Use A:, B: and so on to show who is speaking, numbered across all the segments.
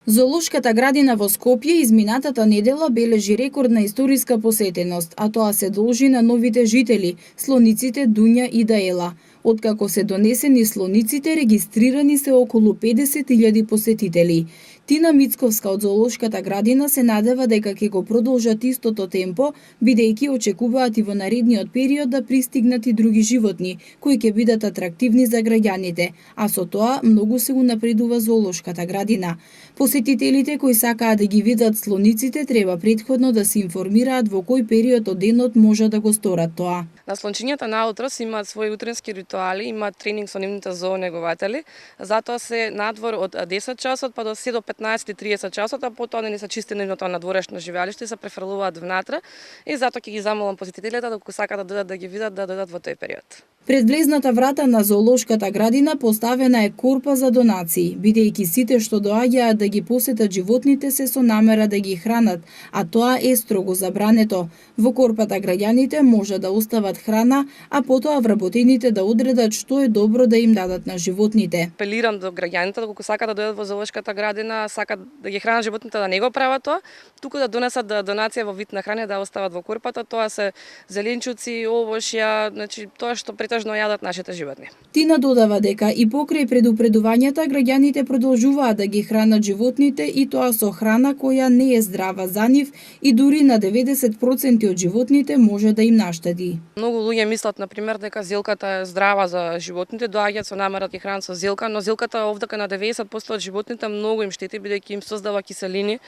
A: Зоолошката градина во Скопје изминатата недела бележи рекордна историска посетеност, а тоа се должи на новите жители, слониците Дуња и Даела. Откако се донесени слониците, регистрирани се околу 50.000 посетители. Тина Мицковска од Зоолошката градина се надева дека ќе го продолжат истото темпо, бидејќи очекуваат и во наредниот период да пристигнат и други животни, кои ќе бидат атрактивни за граѓаните, а со тоа многу се унапредува Зоолошката градина. Посетителите кои сакаат да ги видат слониците треба претходно да се информираат во кој период од денот може да го сторат тоа.
B: На слончињата наутро си имаат своји утренски ритуали, имаат тренинг со нивните зоонегователи, затоа се надвор од 10 часот па до 7 до 15:30 часот, а потоа не се чисти нивното надворешно живеалиште и се префрлуваат внатре, и затоа ќе ги замолам посетителите да сакаат да дојдат да ги видат, да дојдат во тој период.
A: Пред влезната врата на Зоолошката градина поставена е корпа за донации, бидејќи сите што доаѓаат да ги посетат животните се со намера да ги хранат, а тоа е строго забрането. Во корпата граѓаните може да остават храна, а потоа вработените да одредат што е добро да им дадат на животните.
B: Апелирам до граѓаните доколку сакаат да дојдат во Зоолошката градина, сакаат да ги хранат животните, да не го прават тоа, туку да донесат донација во вид на храна да остават во корпата. Тоа се зеленчуци, овошја, значи тоа што претежно јадат нашите животни.
A: Тина додава дека и покрај предупредувањата граѓаните продолжуваат да ги хранат животните, и тоа со храна која не е здрава за нив и дури на 90% од животните може да им наштеди.
B: Многу луѓе мислат на пример дека зелката е здрава за животните, доаѓаат со намера да ги хранат со зелка, но зелката овдека на 90% од животните многу им штети бидејќи им создава киселини.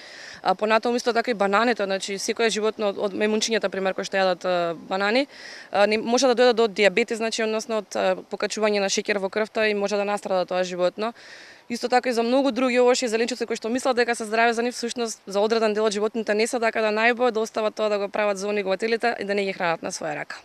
B: А понатаму исто така и бананите, значи секое животно од мемунчињата пример кои што јадат банани, може да дојде до дијабетес, значи односно од покачување на шеќер во крвта и може да настрада тоа животно. Исто така и за многу други овошји и зеленчуци кои што мислат дека се здрави за нив, всушност за одреден дел од животните не се, така да најбо да остават тоа да го прават зоонегователите и да не ги хранат на своја рака.